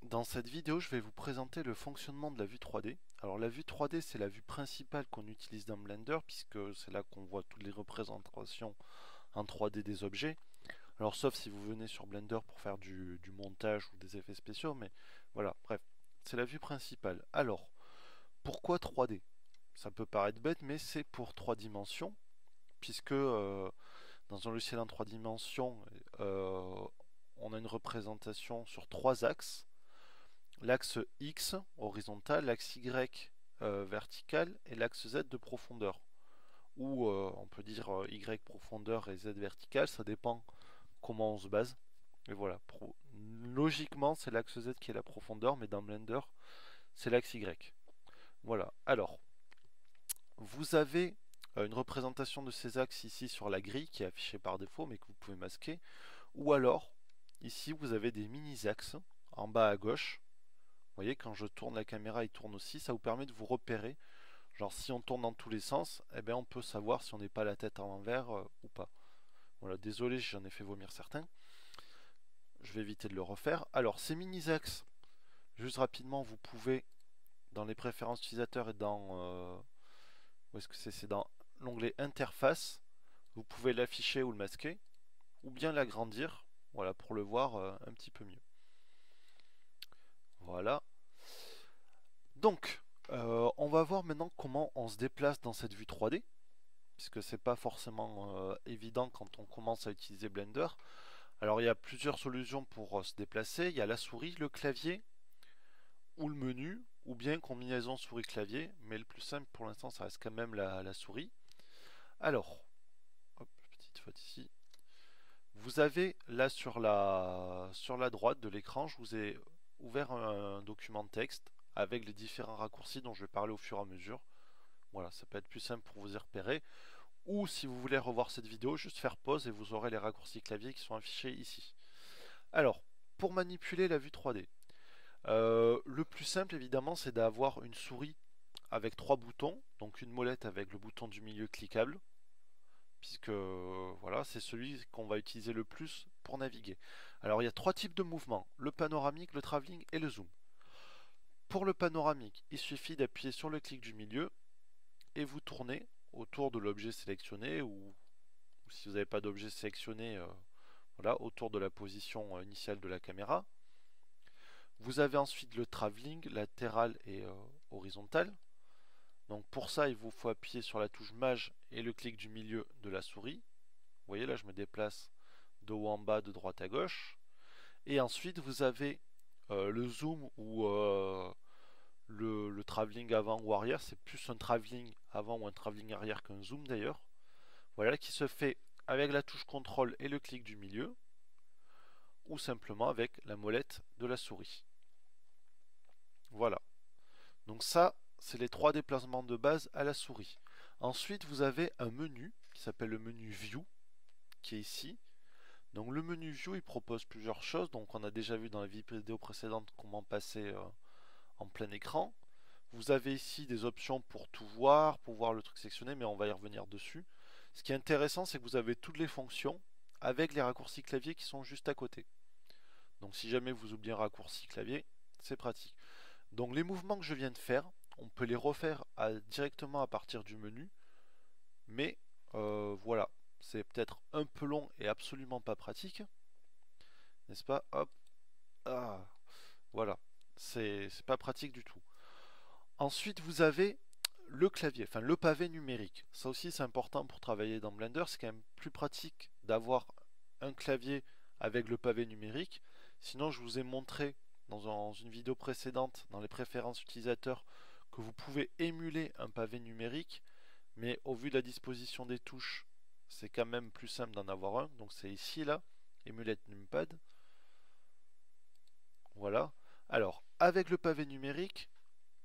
Dans cette vidéo, je vais vous présenter le fonctionnement de la vue 3D. Alors la vue 3D, c'est la vue principale qu'on utilise dans Blender, puisque c'est là qu'on voit toutes les représentations en 3D des objets. Alors sauf si vous venez sur Blender pour faire du montage ou des effets spéciaux, mais voilà, bref, c'est la vue principale. Alors, pourquoi 3D? Ça peut paraître bête, mais c'est pour 3 dimensions, puisque dans un logiciel en 3 dimensions, on a une représentation sur 3 axes. L'axe X horizontal, l'axe Y vertical et l'axe Z de profondeur. Ou on peut dire Y profondeur et Z vertical, ça dépend comment on se base. Et voilà, logiquement c'est l'axe Z qui est la profondeur, mais dans Blender c'est l'axe Y. Voilà, alors vous avez une représentation de ces axes ici sur la grille qui est affichée par défaut mais que vous pouvez masquer. Ou alors, ici vous avez des mini-axes en bas à gauche. Vous voyez, quand je tourne la caméra, il tourne aussi. Ça vous permet de vous repérer. Genre, si on tourne dans tous les sens, eh bien, on peut savoir si on n'est pas la tête à l'envers ou pas. Voilà, désolé, j'en ai fait vomir certains. Je vais éviter de le refaire. Alors, ces mini-axes, juste rapidement, vous pouvez, dans les préférences utilisateurs et dans... où est-ce que c'est dans l'onglet Interface, vous pouvez l'afficher ou le masquer, ou bien l'agrandir, voilà, pour le voir un petit peu mieux. Voilà. Donc, on va voir maintenant comment on se déplace dans cette vue 3D, puisque c'est pas forcément évident quand on commence à utiliser Blender. Alors il y a plusieurs solutions pour se déplacer. Il y a la souris, le clavier, ou le menu, ou bien combinaison souris-clavier, mais le plus simple pour l'instant ça reste quand même la souris. Alors, hop, petite faute ici. Vous avez là sur la droite de l'écran, je vous ai ouvert un document de texte avec les différents raccourcis dont je vais parler au fur et à mesure. Voilà, ça peut être plus simple pour vous y repérer. Ou si vous voulez revoir cette vidéo, juste faire pause et vous aurez les raccourcis clavier qui sont affichés ici. Alors, pour manipuler la vue 3D, le plus simple évidemment c'est d'avoir une souris avec 3 boutons, donc une molette avec le bouton du milieu cliquable, puisque voilà, c'est celui qu'on va utiliser le plus pour naviguer. Alors il y a 3 types de mouvements, le panoramique, le travelling et le zoom. Pour le panoramique, il suffit d'appuyer sur le clic du milieu et vous tournez autour de l'objet sélectionné ou si vous n'avez pas d'objet sélectionné, voilà, autour de la position initiale de la caméra. Vous avez ensuite le travelling latéral et horizontal. Donc pour ça, il vous faut appuyer sur la touche Maj et le clic du milieu de la souris. Vous voyez là, je me déplace de haut en bas, de droite à gauche. Et ensuite, vous avez le zoom ou le travelling avant ou arrière. C'est plus un travelling avant ou un travelling arrière qu'un zoom d'ailleurs. Voilà, qui se fait avec la touche contrôle et le clic du milieu, ou simplement avec la molette de la souris. Voilà. Donc ça, c'est les 3 déplacements de base à la souris. Ensuite, vous avez un menu qui s'appelle le menu View, qui est ici. Donc le menu View, il propose plusieurs choses. Donc on a déjà vu dans la vidéo précédente comment passer en plein écran. Vous avez ici des options pour tout voir, pour voir le truc sectionné, mais on va y revenir dessus. Ce qui est intéressant, c'est que vous avez toutes les fonctions avec les raccourcis clavier qui sont juste à côté. Donc si jamais vous oubliez un raccourci clavier, c'est pratique. Donc les mouvements que je viens de faire, on peut les refaire directement à partir du menu, mais voilà, c'est peut-être un peu long et absolument pas pratique, n'est-ce pas? Hop, ah, voilà, c'est pas pratique du tout. Ensuite, vous avez le clavier, enfin le pavé numérique. Ça aussi, c'est important pour travailler dans Blender. C'est quand même plus pratique d'avoir un clavier avec le pavé numérique. Sinon, je vous ai montré dans une vidéo précédente, dans les préférences utilisateurs, que vous pouvez émuler un pavé numérique, mais au vu de la disposition des touches, c'est quand même plus simple d'en avoir un. Donc c'est ici, là, Emulate Numpad. Voilà. Alors, avec le pavé numérique,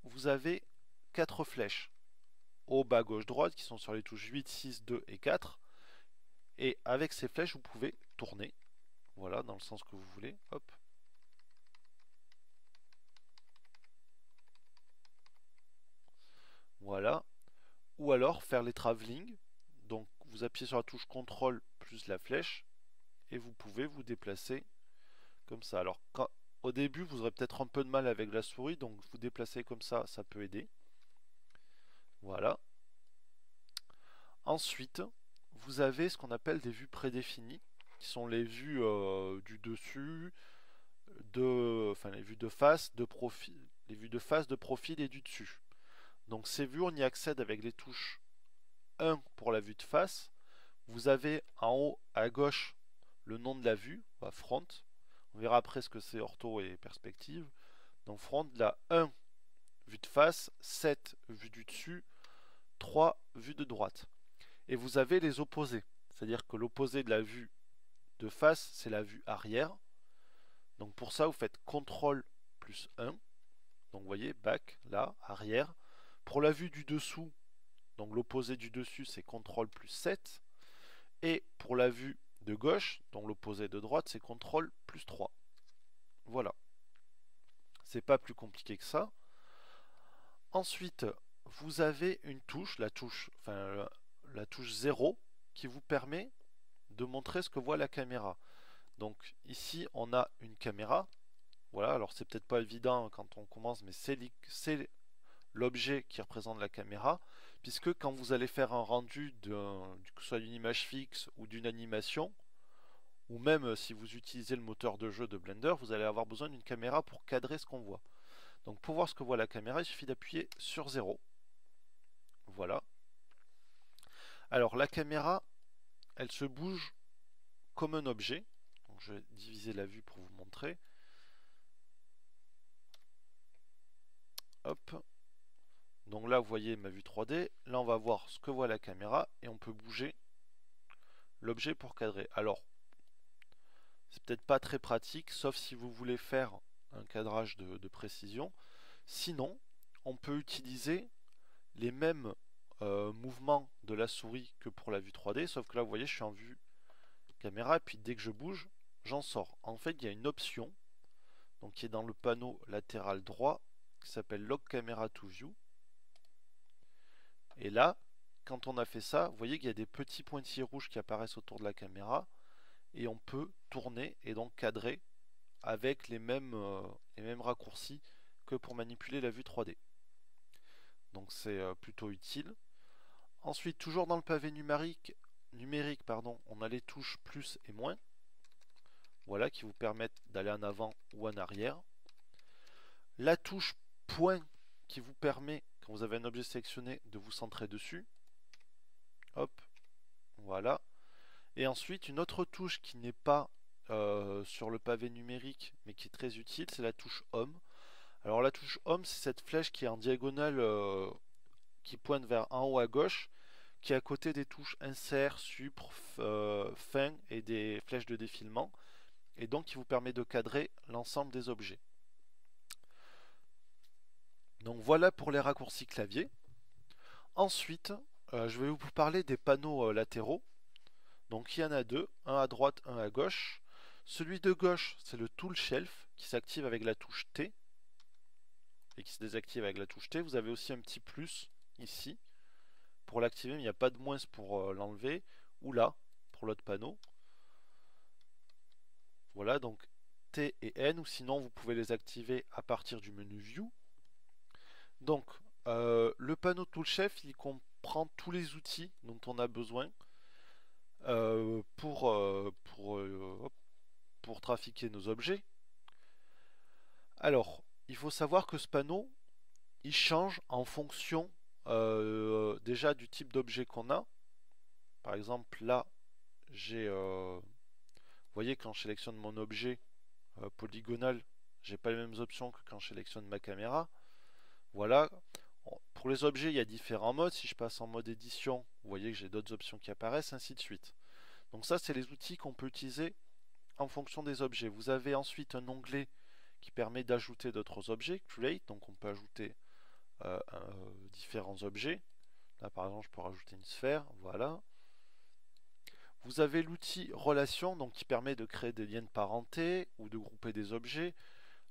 vous avez 4 flèches au bas gauche droite qui sont sur les touches 8, 6, 2 et 4. Et avec ces flèches, vous pouvez tourner. Voilà, dans le sens que vous voulez. Hop. Voilà. Ou alors faire les travelling. Donc vous appuyez sur la touche CTRL plus la flèche et vous pouvez vous déplacer comme ça. Alors au début, vous aurez peut-être un peu de mal avec la souris, donc vous déplacez comme ça peut aider. Voilà. Ensuite, vous avez ce qu'on appelle des vues prédéfinies, qui sont les vues du dessus, enfin les vues de face, de profil, les vues de face, de profil et du dessus. Donc ces vues, on y accède avec les touches 1 pour la vue de face. Vous avez en haut à gauche le nom de la vue, front. On verra après ce que c'est ortho et perspective. Donc front, là 1 vue de face, 7 vue du dessus, 3 vue de droite. Et vous avez les opposés. C'est-à-dire que l'opposé de la vue de face, c'est la vue arrière. Donc pour ça, vous faites CTRL plus 1. Donc vous voyez, back, là, arrière. Pour la vue du dessous, donc l'opposé du dessus, c'est CTRL plus 7. Et pour la vue de gauche, donc l'opposé de droite, c'est CTRL plus 3. Voilà. C'est pas plus compliqué que ça. Ensuite, vous avez une touche, la touche 0, qui vous permet de montrer ce que voit la caméra. Donc ici, on a une caméra. Voilà, alors c'est peut-être pas évident quand on commence, mais c'est l'objet qui représente la caméra, puisque quand vous allez faire un rendu, que ce soit d'une image fixe ou d'une animation, ou même si vous utilisez le moteur de jeu de Blender, vous allez avoir besoin d'une caméra pour cadrer ce qu'on voit. Donc pour voir ce que voit la caméra, il suffit d'appuyer sur 0. Voilà. Alors la caméra, elle se bouge comme un objet. Donc, je vais diviser la vue pour vous montrer. Hop. Donc là, vous voyez ma vue 3D. Là, on va voir ce que voit la caméra et on peut bouger l'objet pour cadrer. Alors, c'est peut-être pas très pratique, sauf si vous voulez faire un cadrage de précision. Sinon, on peut utiliser les mêmes mouvements de la souris que pour la vue 3D, sauf que là, vous voyez, je suis en vue caméra, et puis dès que je bouge, j'en sors. En fait, il y a une option donc, qui est dans le panneau latéral droit, qui s'appelle Lock Camera to View. Et là, quand on a fait ça, vous voyez qu'il y a des petits pointillés rouges qui apparaissent autour de la caméra, et on peut tourner et donc cadrer avec les mêmes raccourcis que pour manipuler la vue 3D. Donc c'est plutôt utile. Ensuite, toujours dans le pavé numérique, on a les touches plus et moins. Voilà, qui vous permettent d'aller en avant ou en arrière. La touche point qui vous permet, quand vous avez un objet sélectionné, de vous centrer dessus. Hop, voilà. Et ensuite, une autre touche qui n'est pas sur le pavé numérique, mais qui est très utile, c'est la touche Home. Alors la touche Home, c'est cette flèche qui est en diagonale, qui pointe vers en haut à gauche, qui est à côté des touches Insert, Supre, Fin et des flèches de défilement, et donc qui vous permet de cadrer l'ensemble des objets. Donc voilà pour les raccourcis clavier. Ensuite, je vais vous parler des panneaux latéraux. Donc il y en a deux, un à droite, un à gauche. Celui de gauche, c'est le Tool Shelf qui s'active avec la touche T et qui se désactive avec la touche T. Vous avez aussi un petit plus ici pour l'activer, mais il n'y a pas de moins pour l'enlever, ou là pour l'autre panneau. Voilà, donc T et N, ou sinon vous pouvez les activer à partir du menu View. Donc le panneau Tool Shelf, il comprend tous les outils dont on a besoin pour trafiquer nos objets. Alors, il faut savoir que ce panneau, il change en fonction déjà du type d'objet qu'on a. Par exemple, là, vous voyez, quand je sélectionne mon objet polygonal, j'ai pas les mêmes options que quand je sélectionne ma caméra. Voilà. Pour les objets, il y a différents modes. Si je passe en mode édition, vous voyez que j'ai d'autres options qui apparaissent, ainsi de suite. Donc ça, c'est les outils qu'on peut utiliser en fonction des objets. Vous avez ensuite un onglet qui permet d'ajouter d'autres objets, Create, donc on peut ajouter différents objets. Là par exemple je peux rajouter une sphère, voilà. Vous avez l'outil Relation, donc qui permet de créer des liens de parenté ou de grouper des objets.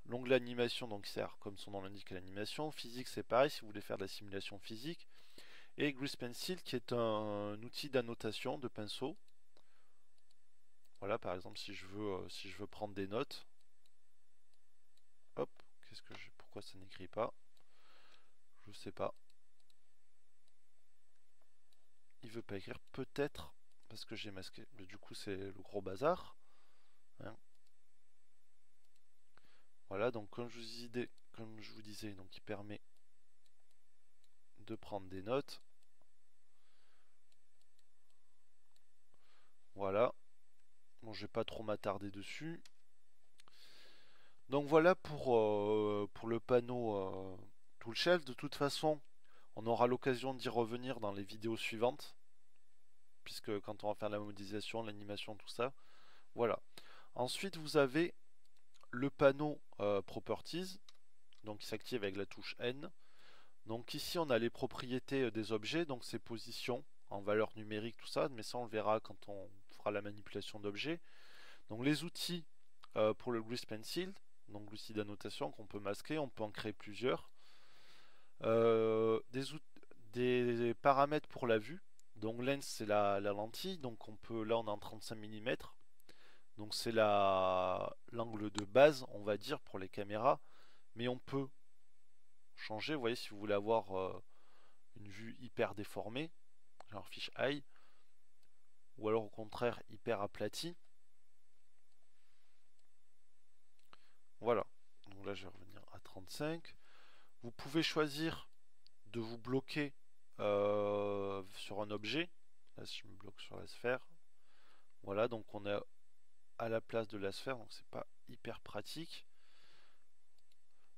L'onglet Animation, donc qui sert comme son nom l'indique à l'animation. Physique, c'est pareil si vous voulez faire de la simulation physique. Et Grease Pencil qui est un outil d'annotation de pinceau. Voilà, par exemple si je veux prendre des notes, Pourquoi ça n'écrit pas? Je sais pas. Il veut pas écrire, peut-être parce que j'ai masqué. Mais du coup, c'est le gros bazar. Hein. Voilà, donc comme je vous disais, donc il permet de prendre des notes. Voilà. Bon, je vais pas trop m'attarder dessus. Donc voilà pour le panneau Toolshelf. De toute façon, on aura l'occasion d'y revenir dans les vidéos suivantes, puisque quand on va faire la modélisation, l'animation, tout ça. Voilà. Ensuite, vous avez le panneau Properties, donc qui s'active avec la touche N. Donc ici, on a les propriétés des objets, donc ses positions en valeur numérique, tout ça, mais ça on le verra quand on fera la manipulation d'objets. Donc les outils pour le Grease Pencil, donc l'outil d'annotation qu'on peut masquer, on peut en créer plusieurs. Des paramètres pour la vue. Donc lens c'est la lentille, donc on peut, là on est en 35 mm, donc c'est l'angle de base on va dire pour les caméras, mais on peut changer, vous voyez, si vous voulez avoir une vue hyper déformée, genre fish eye, ou alors au contraire hyper aplatie. Voilà, donc là je vais revenir à 35. Vous pouvez choisir de vous bloquer sur un objet. Là si je me bloque sur la sphère, voilà, donc on est à la place de la sphère, donc c'est pas hyper pratique.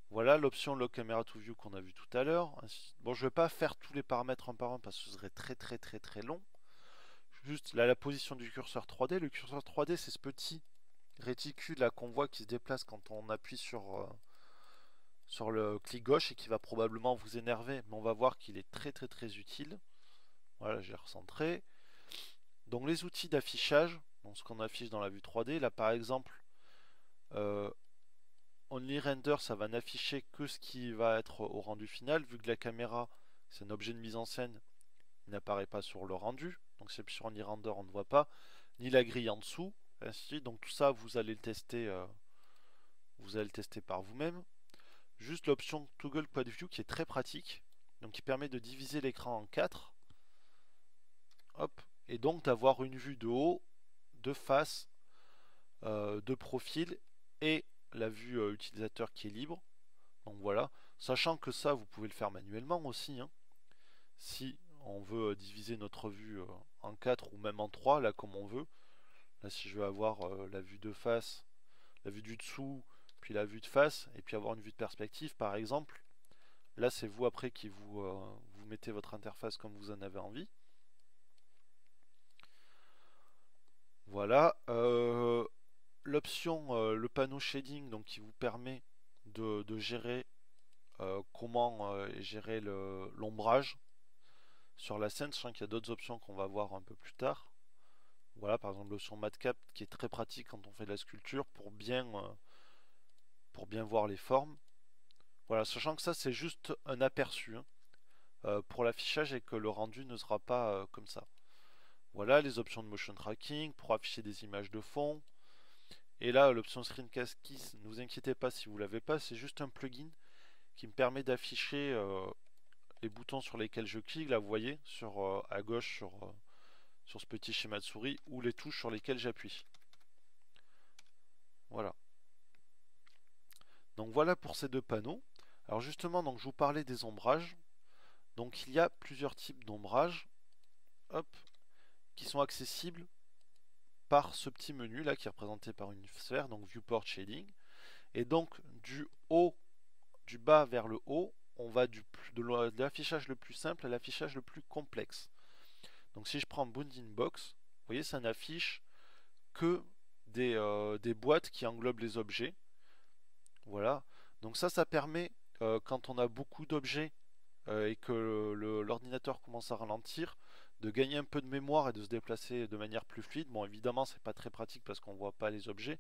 Voilà l'option Lock Camera to View qu'on a vu tout à l'heure. Bon, je vais pas faire tous les paramètres un par un parce que ce serait très long. Juste là, la position du curseur 3D. Le curseur 3D, c'est ce petit réticule là qu'on voit qui se déplace quand on appuie sur le clic gauche et qui va probablement vous énerver, mais on va voir qu'il est très utile. Voilà, j'ai recentré. Donc les outils d'affichage, donc ce qu'on affiche dans la vue 3D, là par exemple, Only Render, ça va n'afficher que ce qui va être au rendu final, vu que la caméra, c'est un objet de mise en scène, il n'apparaît pas sur le rendu, donc c'est sur Only Render, on ne voit pas, ni la grille en dessous, ainsi. Donc tout ça, vous allez le tester par vous-même. Juste l'option Toggle Quad View qui est très pratique, donc qui permet de diviser l'écran en 4, hop, et donc d'avoir une vue de haut, de face, de profil et la vue utilisateur qui est libre. Donc voilà, sachant que ça vous pouvez le faire manuellement aussi, hein. Si on veut diviser notre vue en 4 ou même en 3, là comme on veut. Là si je veux avoir la vue de face, la vue du dessous, puis la vue de face, et puis avoir une vue de perspective par exemple, là c'est vous après qui vous mettez votre interface comme vous en avez envie. Voilà, l'option, le panneau shading, donc qui vous permet de gérer comment gérer l'ombrage sur la scène, sachant qu'il y a d'autres options qu'on va voir un peu plus tard. Voilà, par exemple l'option Madcap qui est très pratique quand on fait de la sculpture pour bien voir les formes. Voilà, sachant que ça c'est juste un aperçu hein, pour l'affichage et que le rendu ne sera pas comme ça. Voilà les options de motion tracking pour afficher des images de fond. Et là l'option Screencast Keys, ne vous inquiétez pas si vous l'avez pas, c'est juste un plugin qui me permet d'afficher les boutons sur lesquels je clique. Là vous voyez à gauche sur ce petit schéma de souris, ou les touches sur lesquelles j'appuie. Voilà. Donc voilà pour ces deux panneaux. Alors justement, donc je vous parlais des ombrages. Donc il y a plusieurs types d'ombrages, hop, qui sont accessibles par ce petit menu là qui est représenté par une sphère, donc Viewport Shading. Et donc du bas vers le haut, on va de l'affichage le plus simple à l'affichage le plus complexe. Donc si je prends Bounding Box, vous voyez ça n'affiche que des boîtes qui englobent les objets. Voilà, donc ça permet quand on a beaucoup d'objets et que l'ordinateur commence à ralentir, de gagner un peu de mémoire et de se déplacer de manière plus fluide. Bon évidemment c'est pas très pratique parce qu'on voit pas les objets,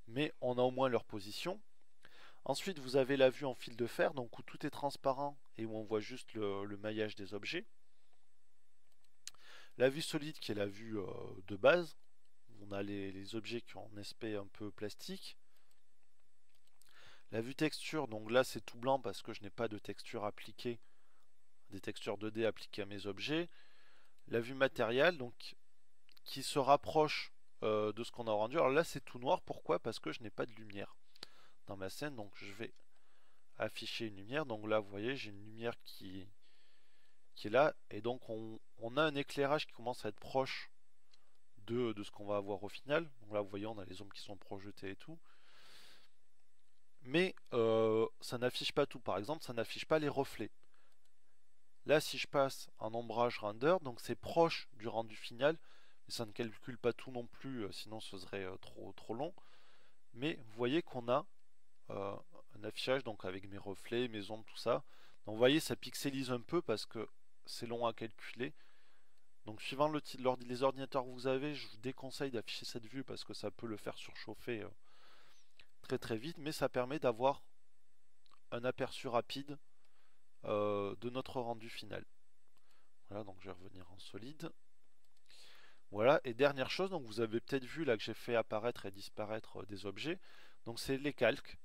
mais on a au moins leur position. Ensuite vous avez la vue en fil de fer, donc où tout est transparent et où on voit juste le maillage des objets. La vue solide qui est la vue de base, on a les objets qui ont un aspect un peu plastique. La vue texture, donc là c'est tout blanc parce que je n'ai pas de texture appliquée, des textures 2D appliquées à mes objets. La vue matérielle, donc qui se rapproche de ce qu'on a rendu. Alors là c'est tout noir, pourquoi? Parce que je n'ai pas de lumière dans ma scène, donc je vais afficher une lumière. Donc là vous voyez j'ai une lumière qui est là, et donc on a un éclairage qui commence à être proche de ce qu'on va avoir au final. Donc là vous voyez on a les ombres qui sont projetées et tout. Mais ça n'affiche pas tout. Par exemple, ça n'affiche pas les reflets. Là, si je passe en ombrage render, donc c'est proche du rendu final, mais ça ne calcule pas tout non plus, sinon ce serait trop long. Mais vous voyez qu'on a un affichage donc avec mes reflets, mes ombres, tout ça. Donc vous voyez, ça pixelise un peu parce que c'est long à calculer. Donc suivant les ordinateurs que vous avez, je vous déconseille d'afficher cette vue parce que ça peut le faire surchauffer très vite, mais ça permet d'avoir un aperçu rapide de notre rendu final. Voilà, donc je vais revenir en solide. Voilà, et dernière chose, donc vous avez peut-être vu là que j'ai fait apparaître et disparaître des objets. Donc c'est les calques.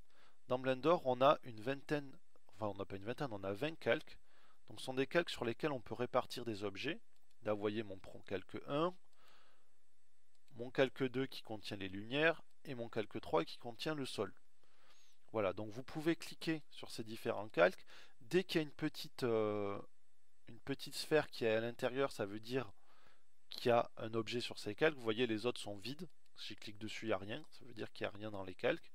Dans Blender, on a une vingtaine, enfin on n'a pas une vingtaine, on a 20 calques. Donc ce sont des calques sur lesquels on peut répartir des objets. Là vous voyez mon calque 1, mon calque 2 qui contient les lumières, et mon calque 3 qui contient le sol. Voilà, donc vous pouvez cliquer sur ces différents calques. Dès qu'il y a une petite sphère qui est à l'intérieur, ça veut dire qu'il y a un objet sur ces calques. Vous voyez, les autres sont vides. Si je clique dessus, il n'y a rien. Ça veut dire qu'il n'y a rien dans les calques.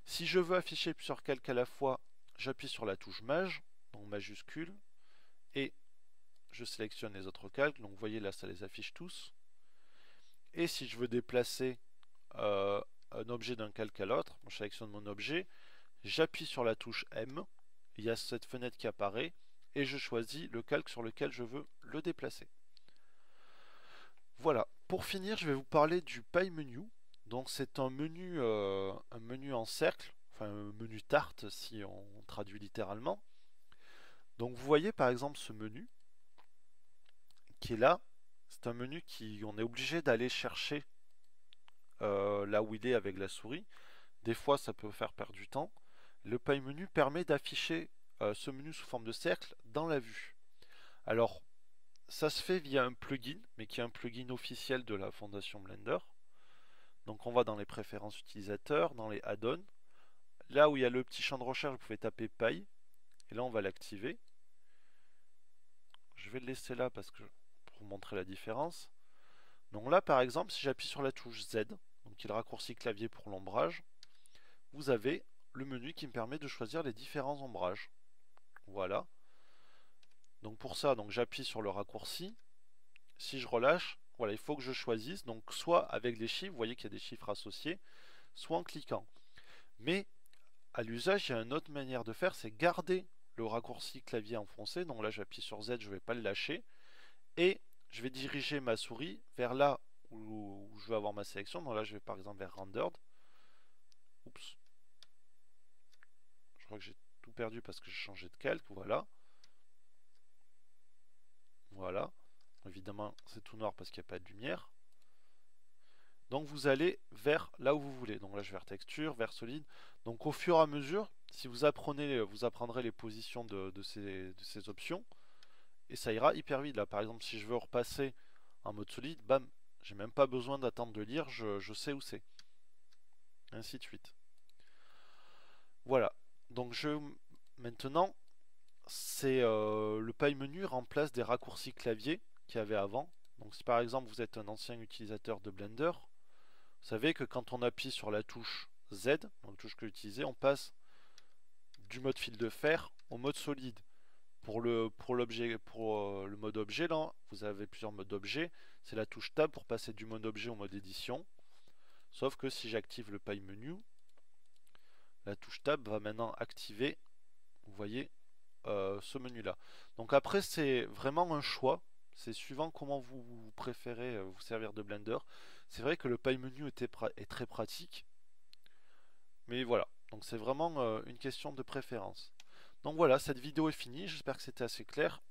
Si je veux afficher plusieurs calques à la fois, j'appuie sur la touche Maj, donc majuscule, et je sélectionne les autres calques. Donc vous voyez là, ça les affiche tous. Et si je veux déplacer un objet d'un calque à l'autre, je sélectionne mon objet, j'appuie sur la touche M, il y a cette fenêtre qui apparaît, et je choisis le calque sur lequel je veux le déplacer. Voilà, pour finir, je vais vous parler du Pie Menu. Donc c'est un menu en cercle, enfin un menu tarte si on traduit littéralement. Donc vous voyez par exemple ce menu qui est là. C'est un menu qui on est obligé d'aller chercher là où il est avec la souris. Des fois ça peut faire perdre du temps. Le Pie Menu permet d'afficher ce menu sous forme de cercle dans la vue. Alors ça se fait via un plugin, mais qui est un plugin officiel de la fondation Blender. Donc on va dans les préférences utilisateurs, dans les add-ons. Là où il y a le petit champ de recherche, vous pouvez taper Pie. Et là on va l'activer. Je vais le laisser là parce que pour vous montrer la différence. Donc là par exemple, si j'appuie sur la touche Z, donc qui est le raccourci clavier pour l'ombrage, vous avez le menu qui me permet de choisir les différents ombrages. Voilà. Donc pour ça, donc j'appuie sur le raccourci. Si je relâche, voilà, il faut que je choisisse. Donc soit avec les chiffres, vous voyez qu'il y a des chiffres associés, soit en cliquant. Mais à l'usage, il y a une autre manière de faire, c'est garder le raccourci clavier enfoncé. Donc là, j'appuie sur Z, je ne vais pas le lâcher. Et je vais diriger ma souris vers là où je veux avoir ma sélection. Donc là, je vais par exemple vers Rendered. Oups. Je crois que j'ai tout perdu parce que j'ai changé de calque. Voilà. Voilà. Évidemment, c'est tout noir parce qu'il n'y a pas de lumière. Donc vous allez vers là où vous voulez. Donc là, je vais vers texture, vers solide. Donc au fur et à mesure, si vous apprenez, vous apprendrez les positions de ces options. Et ça ira hyper vite. Là, par exemple, si je veux repasser en mode solide, bam, j'ai même pas besoin d'attendre de lire, je sais où c'est. Ainsi de suite. Voilà. Donc maintenant, c'est le Pie Menu remplace des raccourcis clavier qu'il y avait avant. Donc si par exemple vous êtes un ancien utilisateur de Blender, vous savez que quand on appuie sur la touche Z, donc la touche que j'utilisais, on passe du mode fil de fer au mode solide. Pour le mode objet, là, vous avez plusieurs modes d'objet. C'est la touche Tab pour passer du mode objet au mode édition. Sauf que si j'active le Pie Menu, la touche Tab va maintenant activer, vous voyez, ce menu là. Donc après c'est vraiment un choix, c'est suivant comment vous préférez vous servir de Blender. C'est vrai que le Pie Menu est très pratique, mais voilà, donc c'est vraiment une question de préférence. Donc voilà, cette vidéo est finie, j'espère que c'était assez clair.